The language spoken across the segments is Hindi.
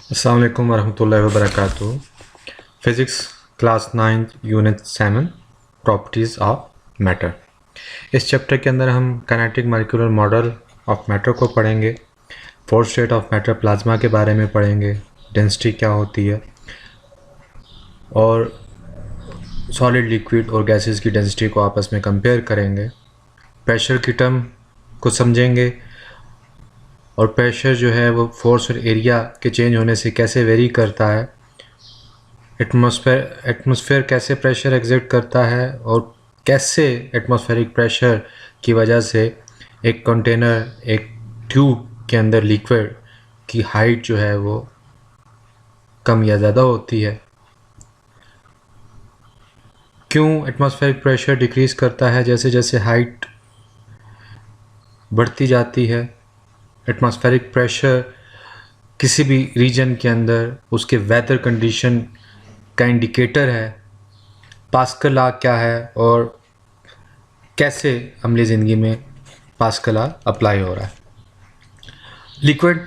अस्सलाम वालेकुम वरहमतुल्लाहि वबरकातुहू। Physics class 9 unit 7 properties of matter. इस चैप्टर के अंदर हम kinetic molecular model of matter को पढ़ेंगे, fourth state of matter plasma के बारे में पढ़ेंगे, डेंसिटी क्या होती है और सॉलिड लिक्विड और गैसेस की डेंसिटी को आपस में कंपेयर करेंगे, प्रेशर की टर्म को समझेंगे और प्रेशर जो है वो फोर्स और एरिया के चेंज होने से कैसे वेरी करता है, एटमॉस्फेयर कैसे प्रेशर एग्जर्ट करता है और कैसे एटमॉस्फेरिक प्रेशर की वजह से एक कंटेनर, एक ट्यूब के अंदर लिक्विड की हाइट जो है वो कम या ज़्यादा होती है, क्यों एटमॉस्फेरिक प्रेशर डिक्रीज़ करता है जैसे जैसे हाइट बढ़ती जाती है। एटमॉस्फेरिक प्रेशर किसी भी रीजन के अंदर उसके वेदर कंडीशन का इंडिकेटर है। पास्कल लॉ क्या है और कैसे अमली ज़िंदगी में पास्कल लॉ अप्लाई हो रहा है। लिक्विड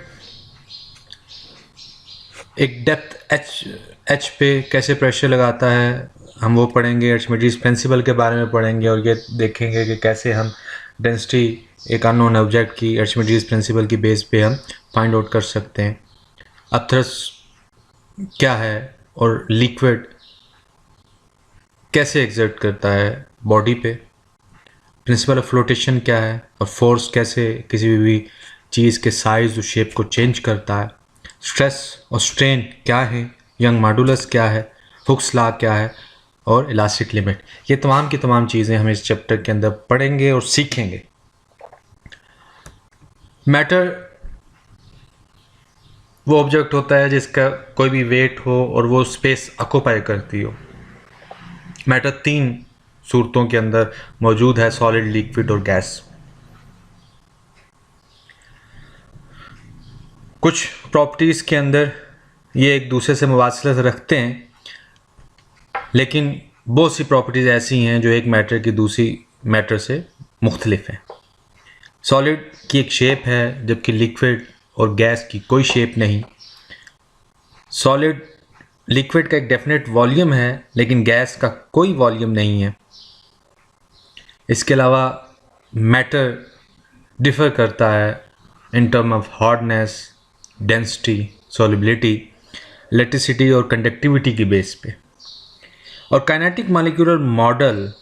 एक डेप्थ एच पे कैसे प्रेशर लगाता है हम वो पढ़ेंगे। आर्चिमेडीज प्रिंसिपल के बारे में पढ़ेंगे और ये देखेंगे कि कैसे हम डेंसिटी एक अननोन ऑब्जेक्ट की आर्चिमेडीज प्रिंसिपल की बेस पे हम फाइंड आउट कर सकते हैं। अपथरस क्या है और लिक्विड कैसे एग्जर्ट करता है बॉडी पे, प्रिंसिपल ऑफ फ्लोटेशन क्या है और फोर्स कैसे किसी भी चीज़ के साइज और शेप को चेंज करता है। स्ट्रेस और स्ट्रेन क्या है, यंग मॉडुलस क्या है, हुक्स लॉ क्या है और इलास्टिक लिमिट। ये तमाम की तमाम चीज़ें हम इस चैप्टर के अंदर पढ़ेंगे और सीखेंगे। मैटर वो ऑब्जेक्ट होता है जिसका कोई भी वेट हो और वो स्पेस ऑक्यूपाई करती हो। मैटर तीन सूरतों के अंदर मौजूद है, सॉलिड, लिक्विड और गैस। कुछ प्रॉपर्टीज़ के अंदर ये एक दूसरे से मुवासलत रखते हैं, लेकिन बहुत सी प्रॉपर्टीज़ ऐसी हैं जो एक मैटर की दूसरी मैटर से मुख्तलिफ हैं। सॉलिड की एक शेप है जबकि लिक्विड और गैस की कोई शेप नहीं। सॉलिड लिक्विड का एक डेफिनेट वॉल्यूम है लेकिन गैस का कोई वॉल्यूम नहीं है। इसके अलावा मैटर डिफ़र करता है in term of hardness, density, solubility, electricity और कंडक्टिविटी की बेस पे। और काइनेटिक मॉलिक्यूलर मॉडल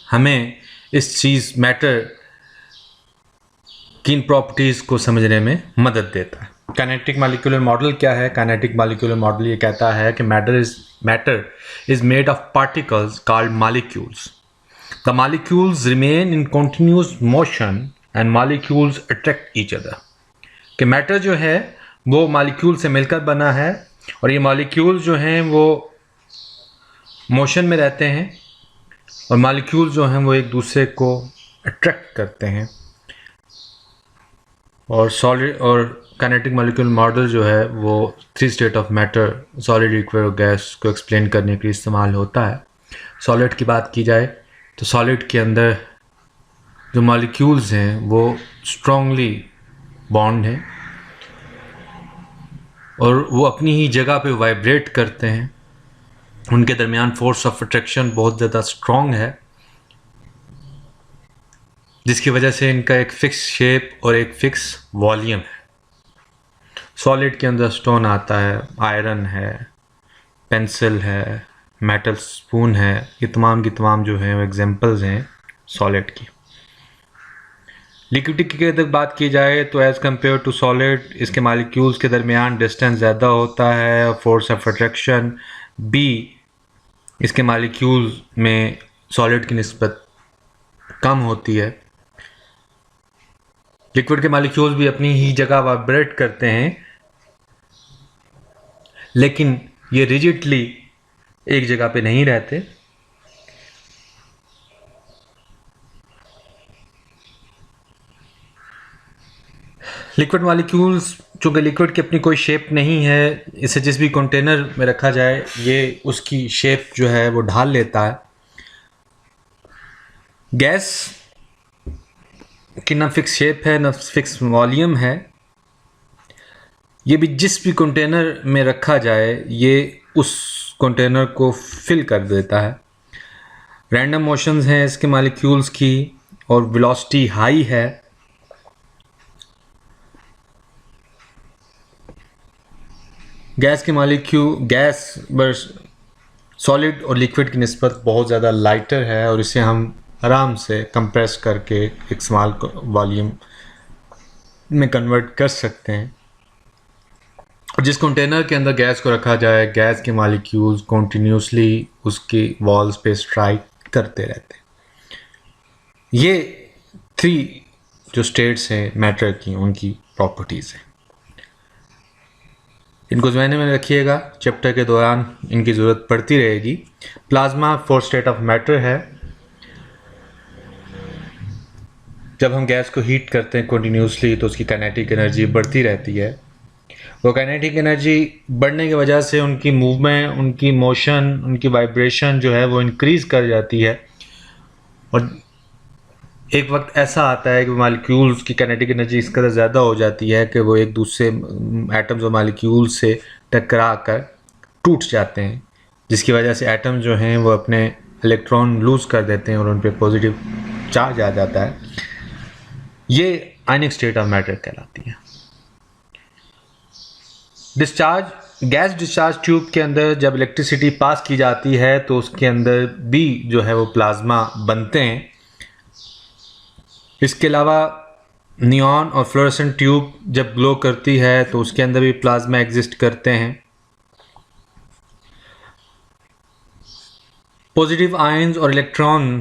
हमें इस चीज़ मैटर की इन प्रॉपर्टीज़ को समझने में मदद देता है। काइनेटिक मॉलिक्यूलर मॉडल क्या है? काइनेटिक मॉलिक्यूलर मॉडल ये कहता है कि matter is made of particles called molecules. The molecules remain in continuous motion and molecules attract each other. कि मैटर जो है वो मॉलिक्यूल से मिलकर बना है और ये मॉलिक्यूल्स जो हैं वो मोशन में रहते हैं और मॉलिक्यूल्स जो हैं वो एक दूसरे को अट्रैक्ट करते हैं। और सॉलिड और काइनेटिक मॉलिक्यूलर मॉडल जो है वो three state of matter, solid, liquid और गैस को एक्सप्लेन करने के लिए इस्तेमाल होता है। सॉलिड की बात की जाए तो सॉलिड के अंदर जो मॉलिक्यूल्स हैं वो स्ट्रांगली बॉन्ड हैं और वो अपनी ही जगह पे वाइब्रेट करते हैं। उनके दरमियान फोर्स ऑफ अट्रैक्शन बहुत ज़्यादा स्ट्रॉन्ग है जिसकी वजह से इनका एक फिक्स शेप और एक फिक्स वॉल्यूम है। सॉलिड के अंदर स्टोन आता है, आयरन है, पेंसिल है, मेटल स्पून है, ये तमाम की तमाम जो हैं वो एग्जांपल्स हैं सॉलिड की। लिक्विडिटी की अगर बात की जाए तो एज़ कम्पेयर टू सॉलिड इसके मॉलिक्यूल्स के दरमियान डिस्टेंस ज़्यादा होता है, फोर्स ऑफ अट्रैक्शन भी इसके मॉलिक्यूल्स में सॉलिड की निस्बत कम होती है। लिक्विड के मॉलिक्यूल्स भी अपनी ही जगह वाइब्रेट करते हैं लेकिन ये रिजिडली एक जगह पे नहीं रहते। लिक्विड मॉलिक्यूल्स चूँकि लिक्विड की अपनी कोई शेप नहीं है, इसे जिस भी कंटेनर में रखा जाए ये उसकी शेप जो है वो ढाल लेता है। गैस की ना फिक्स शेप है ना फिक्स वॉल्यूम है। ये भी जिस भी कंटेनर में रखा जाए ये उस कंटेनर को फिल कर देता है। रैंडम मोशंस हैं इसके मॉलिक्यूल्स की और वेलोसिटी हाई है। गैस के मॉलिक्यूल गैस बस सॉलिड और लिक्विड की निस्बत बहुत ज़्यादा लाइटर है और इसे हम आराम से कंप्रेस करके एक स्मॉल वॉल्यूम में कन्वर्ट कर सकते हैं। और जिस कंटेनर के अंदर गैस को रखा जाए गैस के मॉलिक्यूल्स कॉन्टीन्यूसली उसकी वॉल्स पे स्ट्राइक करते रहते हैं। ये 3 जो स्टेट्स हैं मैटर की उनकी प्रॉपर्टीज़ हैं। इनको ध्यान में रखिएगा, चैप्टर के दौरान इनकी ज़रूरत पड़ती रहेगी। Plasma 4th state of matter है। जब हम गैस को हीट करते हैं कंटिन्यूसली तो उसकी काइनेटिक एनर्जी बढ़ती रहती है। वो काइनेटिक एनर्जी बढ़ने की वजह से उनकी मूवमेंट, उनकी मोशन, उनकी वाइब्रेशन जो है वो इंक्रीज़ कर जाती है। और एक वक्त ऐसा आता है कि मॉलिक्यूल्स की काइनेटिक एनर्जी इस कदर ज़्यादा हो जाती है कि वो एक दूसरे एटम्स और मॉलिक्यूल्स से टकरा कर टूट जाते हैं, जिसकी वजह से एटम जो हैं वो अपने इलेक्ट्रॉन लूज़ कर देते हैं और उन पर पॉजिटिव चार्ज आ जाता है। ये आयनिक स्टेट ऑफ मैटर कहलाती है। गैस डिस्चार्ज ट्यूब के अंदर जब इलेक्ट्रिसिटी पास की जाती है तो उसके अंदर भी जो है वो प्लाज्मा बनते हैं। इसके अलावा नियॉन और फ्लोरेसेंट ट्यूब जब ग्लो करती है तो उसके अंदर भी प्लाज्मा एग्जिस्ट करते हैं। पॉजिटिव आयंस और इलेक्ट्रॉन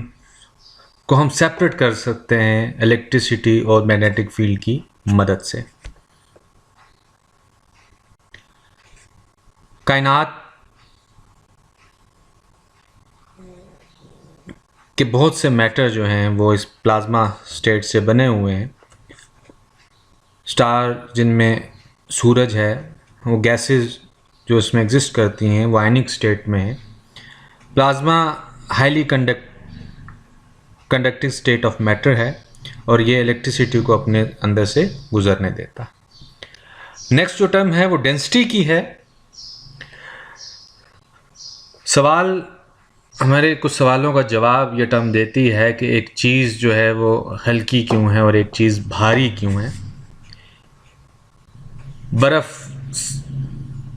को हम सेपरेट कर सकते हैं इलेक्ट्रिसिटी और मैग्नेटिक फील्ड की मदद से। कायनात के बहुत से मैटर जो हैं वो इस प्लाज्मा स्टेट से बने हुए हैं। स्टार जिनमें सूरज है वो गैसेस जो इसमें एग्जिस्ट करती हैं वो आयनिक स्टेट में है। Plasma highly conductive state of matter है और ये इलेक्ट्रिसिटी को अपने अंदर से गुजरने देता। नेक्स्ट जो टर्म है वो डेंसिटी की है। हमारे कुछ सवालों का जवाब ये टर्म देती है कि एक चीज़ जो है वो हल्की क्यों है और एक चीज़ भारी क्यों है। बर्फ़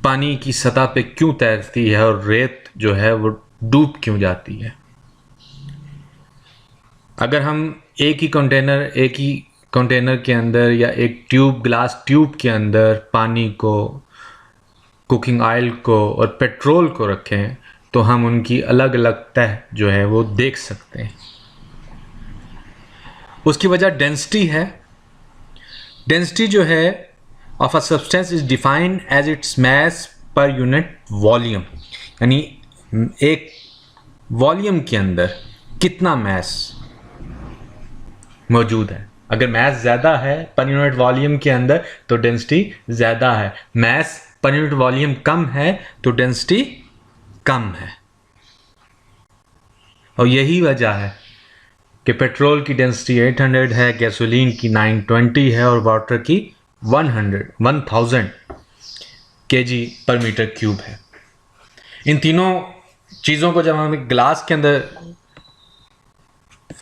पानी की सतह पे क्यों तैरती है और रेत जो है वो डूब क्यों जाती है। अगर हम एक ही कंटेनर के अंदर या एक ग्लास ट्यूब के अंदर पानी को, कुकिंग ऑयल को और पेट्रोल को रखें तो हम उनकी अलग अलग तह जो है वो देख सकते हैं। उसकी वजह डेंसिटी है। डेंसिटी जो है of a substance is defined as its mass per unit volume, यानी एक वॉल्यूम के अंदर कितना मास मौजूद है। अगर मास ज़्यादा है पर यूनिट वॉल्यूम के अंदर तो डेंसिटी ज़्यादा है। मास पर यूनिट वॉल्यूम कम है तो डेंसिटी कम है। और यही वजह है कि पेट्रोल की डेंसिटी 800 है, गैसोलीन की 920 है और वाटर की 1000 kg पर मीटर क्यूब है। इन तीनों चीज़ों को जब हम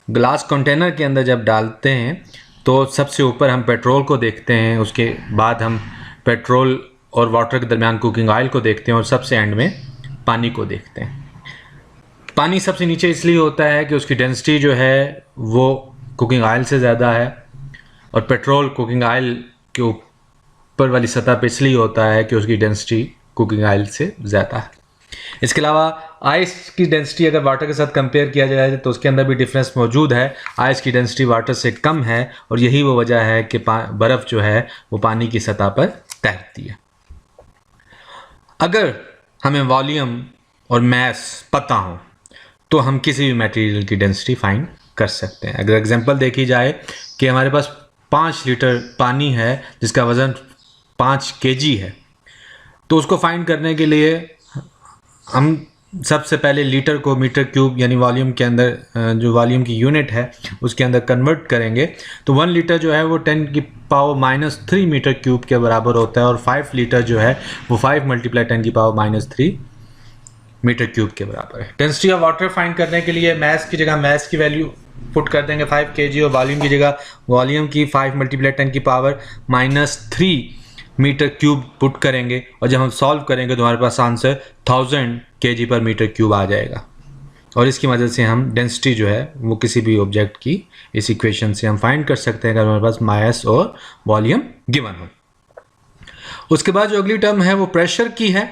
ग्लास कंटेनर के अंदर जब डालते हैं तो सबसे ऊपर हम पेट्रोल को देखते हैं, उसके बाद हम पेट्रोल और वाटर के दरमियान कुकिंग ऑयल को देखते हैं और सबसे एंड में पानी को देखते हैं। पानी सबसे नीचे इसलिए होता है कि उसकी डेंसिटी जो है वो कुकिंग ऑयल से ज़्यादा है और पेट्रोल कुकिंग ऑयल के ऊपर वाली सतह पे इसलिए होता है कि उसकी डेंसिटी कुकिंग ऑयल से ज़्यादा है। इसके अलावा आइस की डेंसिटी अगर वाटर के साथ कंपेयर किया जाए तो उसके अंदर भी डिफरेंस मौजूद है। आइस की डेंसिटी वाटर से कम है और यही वो वजह है कि बर्फ़ जो है वो पानी की सतह पर तैरती है। अगर हमें वॉल्यूम और मास पता हो तो हम किसी भी मटेरियल की डेंसिटी फाइंड कर सकते हैं। अगर एग्जांपल देखी जाए कि हमारे पास 5 लीटर पानी है जिसका वज़न 5 kg है, तो उसको फाइंड करने के लिए हम सबसे पहले लीटर को मीटर क्यूब यानी वॉल्यूम के अंदर जो वॉल्यूम की यूनिट है उसके अंदर कन्वर्ट करेंगे तो 1 लीटर जो है वो 10⁻³ मीटर क्यूब के बराबर होता है और 5 लीटर जो है वो 5 × 10⁻³ मीटर क्यूब के बराबर है। डेंसिटी ऑफ वाटर फाइंड करने के लिए मैस की जगह मैस की वैल्यू पुट कर देंगे 5 kg और वॉल्यूम की जगह वॉल्यूम की 5 × 10⁻³ मीटर क्यूब पुट करेंगे और जब हम सॉल्व करेंगे तो हमारे पास आंसर 1000 kg पर मीटर क्यूब आ जाएगा और इसकी मदद से हम डेंसिटी जो है वो किसी भी ऑब्जेक्ट की इस इक्वेशन से हम फाइंड कर सकते हैं अगर हमारे पास मास और वॉल्यूम गिवन हो। उसके बाद जो अगली टर्म है वो प्रेशर की है।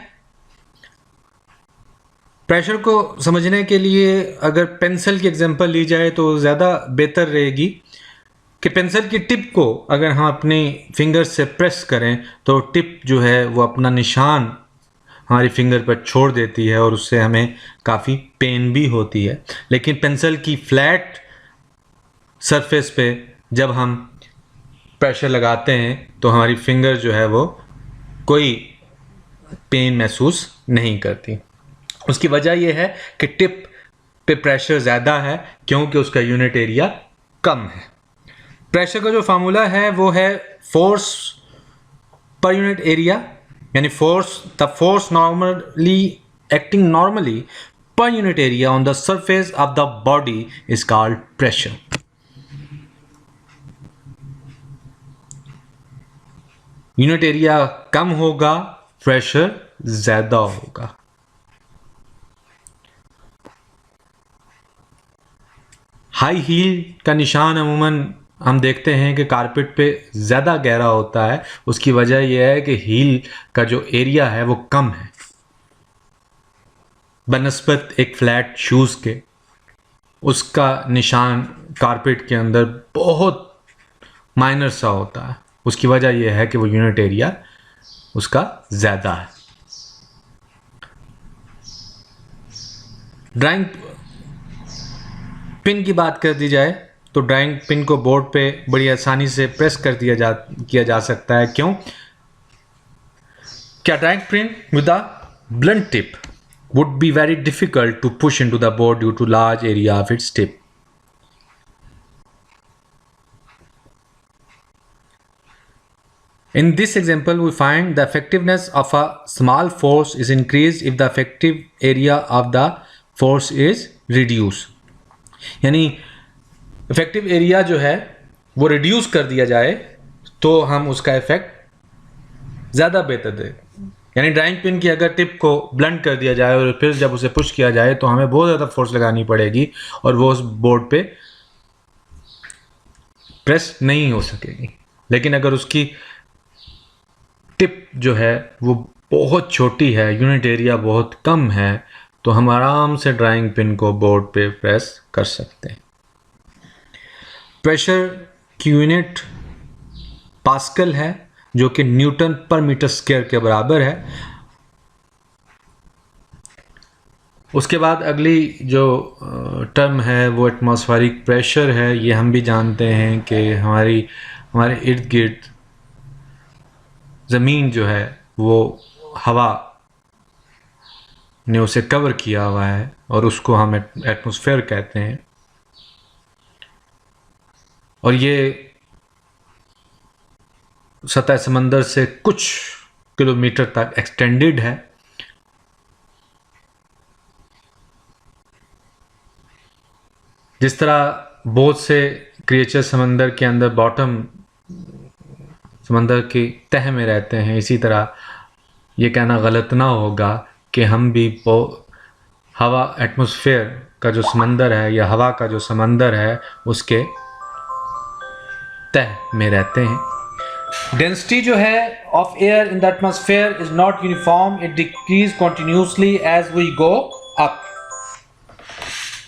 प्रेशर को समझने के लिए अगर पेंसिल की एग्जांपल ली जाए तो ज़्यादा बेहतर रहेगी कि पेंसिल की टिप को अगर हम अपनी फिंगर से प्रेस करें तो टिप जो है वो अपना निशान हमारी फिंगर पर छोड़ देती है और उससे हमें काफ़ी पेन भी होती है। लेकिन पेंसिल की फ्लैट सरफेस पे जब हम प्रेशर लगाते हैं तो हमारी फिंगर जो है वो कोई पेन महसूस नहीं करती। उसकी वजह यह है कि टिप पे प्रेशर ज़्यादा है क्योंकि उसका यूनिट एरिया कम है। प्रेशर का जो फार्मूला है वो है फोर्स पर यूनिट एरिया यानी the force normally acting normally पर unit area on the surface of the body is called pressure. Unit area कम होगा, प्रेशर ज्यादा होगा। हाई हील का निशान अमूमन हम देखते हैं कि कारपेट पे ज़्यादा गहरा होता है। उसकी वजह यह है कि हील का जो एरिया है वो कम है बनस्बत एक फ्लैट शूज़ के। उसका निशान कारपेट के अंदर बहुत माइनर सा होता है। उसकी वजह यह है कि वो यूनिट एरिया उसका ज़्यादा है। ड्राइंग पिन की बात कर दी जाए तो ड्राइंग पिन को बोर्ड पे बड़ी आसानी से प्रेस कर किया जा सकता है। क्यों? क्या drawing pin with a blunt tip would be very difficult to push into the board due to large area of its tip. In this example, we find the effectiveness of a small force is increased if the effective area of the force is reduced. यानी इफेक्टिव एरिया जो है वो रिड्यूस कर दिया जाए तो हम उसका इफेक्ट ज़्यादा बेहतर दे। यानी ड्राइंग पिन की अगर टिप को ब्लंट कर दिया जाए और फिर जब उसे पुश किया जाए तो हमें बहुत ज़्यादा फोर्स लगानी पड़ेगी और वो उस बोर्ड पे प्रेस नहीं हो सकेगी। लेकिन अगर उसकी टिप जो है वो बहुत छोटी है, यूनिट एरिया बहुत कम है, तो हम आराम से ड्राइंग पिन को बोर्ड पे प्रेस कर सकते हैं। प्रेशर की यूनिट पास्कल है जो कि न्यूटन पर मीटर स्क्वायर के बराबर है। उसके बाद अगली जो टर्म है वो एटमॉस्फेरिक प्रेशर है। ये हम भी जानते हैं कि हमारे इर्द गिर्द ज़मीन जो है वो हवा ने उसे कवर किया हुआ है और उसको हम एटमॉस्फेयर कहते हैं। और ये सतह समंदर से कुछ किलोमीटर तक एक्सटेंडेड है। जिस तरह बहुत से क्रिएचर समंदर के अंदर बॉटम समंदर की तह में रहते हैं, इसी तरह ये कहना गलत ना होगा कि हम भी हवा एटमॉस्फेयर का जो समंदर है या हवा का जो समंदर है उसके तह में रहते हैं। डेंसिटी जो है of air in the atmosphere is not uniform, it decreases continuously as we go up.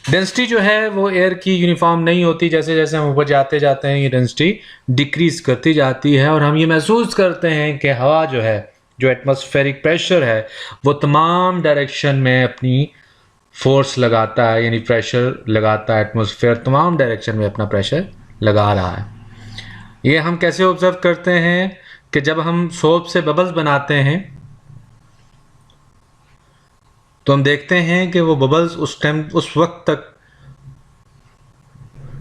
Density जो है वो एयर की यूनिफॉर्म नहीं होती, जैसे जैसे हम ऊपर जाते जाते हैं ये डेंसिटी डिक्रीज करती जाती है और हम ये महसूस करते हैं कि हवा जो है, जो एटमॉस्फेरिक प्रेशर है, वो तमाम डायरेक्शन में अपनी फोर्स लगाता है, यानी प्रेशर लगाता है। एटमॉस्फेयर तमाम डायरेक्शन में अपना प्रेशर लगा रहा है। ये हम कैसे ऑब्जर्व करते हैं कि जब हम सोप से बबल्स बनाते हैं तो हम देखते हैं कि वो बबल्स उस वक्त तक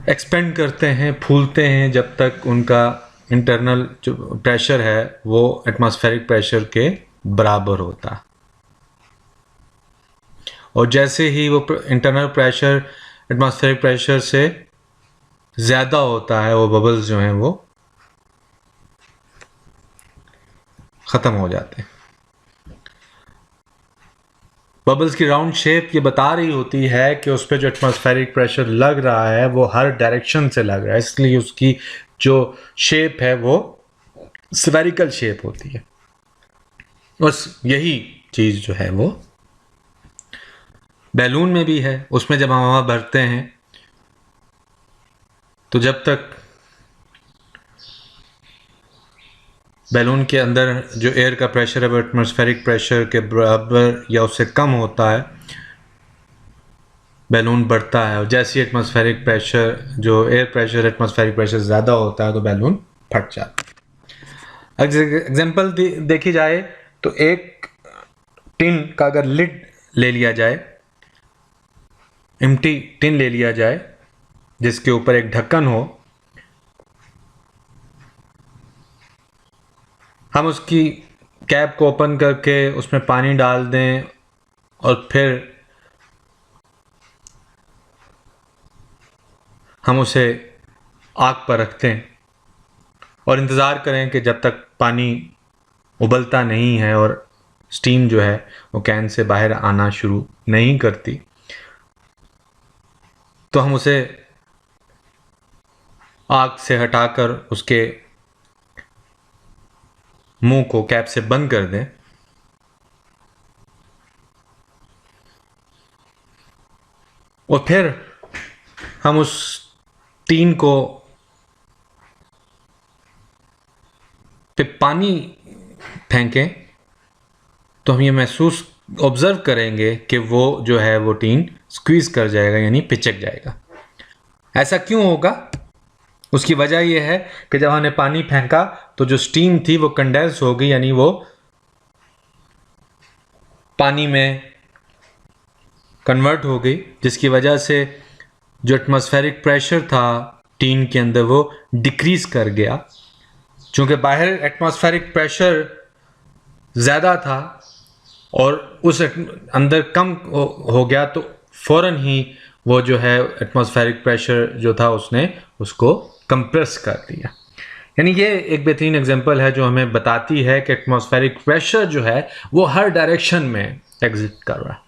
एक्सपेंड करते हैं, फूलते हैं, जब तक उनका इंटरनल जो प्रेशर है वो एटमॉस्फेरिक प्रेशर के बराबर होता। और जैसे ही वो इंटरनल प्रेशर एटमॉस्फेरिक प्रेशर से ज़्यादा होता है, वो बबल्स जो हैं वो ख़त्म हो जाते हैं। बबल्स की राउंड शेप ये बता रही होती है कि उस पर जो एटमॉस्फेरिक प्रेशर लग रहा है वो हर डायरेक्शन से लग रहा है, इसलिए उसकी जो शेप है वो स्फेरिकल शेप होती है। बस यही चीज़ जो है वो बैलून में भी है। उसमें जब हम हवा भरते हैं तो जब तक बैलून के अंदर जो एयर का प्रेशर है वो एटमॉस्फेरिक प्रेशर के बराबर या उससे कम होता है, बैलून बढ़ता है। और जैसे एटमॉस्फेरिक प्रेशर जो एयर प्रेशर एटमॉस्फेरिक प्रेशर ज़्यादा होता है तो बैलून फट जाता है। एग्जाम्पल देखी जाए तो एक टिन का अगर लिड ले लिया जाए, एम्प्टी टिन ले लिया जाए जिसके ऊपर एक ढक्कन हो, हम उसकी कैप को ओपन करके उसमें पानी डाल दें और फिर हम उसे आग पर रखते हैं और इंतज़ार करें कि जब तक पानी उबलता नहीं है और स्टीम जो है वो कैन से बाहर आना शुरू नहीं करती, तो हम उसे आग से हटाकर उसके मुंह को कैप से बंद कर दें और फिर हम उस टीन को पे पानी फेंकें तो हम ये महसूस ऑब्जर्व करेंगे कि वो जो है वो टीन स्क्वीज कर जाएगा, यानी पिचक जाएगा। ऐसा क्यों होगा? उसकी वजह यह है कि जब हमने पानी फेंका तो जो स्टीम थी वो कंडेंस हो गई, यानी वो पानी में कन्वर्ट हो गई, जिसकी वजह से जो एटमॉस्फेरिक प्रेशर था टीन के अंदर वो डिक्रीज कर गया। चूँकि बाहर एटमॉस्फेरिक प्रेशर ज़्यादा था और उस अंदर कम हो गया तो फ़ौरन ही वो जो है एटमॉस्फेरिक प्रेशर जो था उसने उसको कंप्रेस कर दिया। यानी ये एक बेहतरीन एग्जांपल है जो हमें बताती है कि एटमॉस्फेरिक प्रेशर जो है वो हर डायरेक्शन में एग्जिस्ट कर रहा है।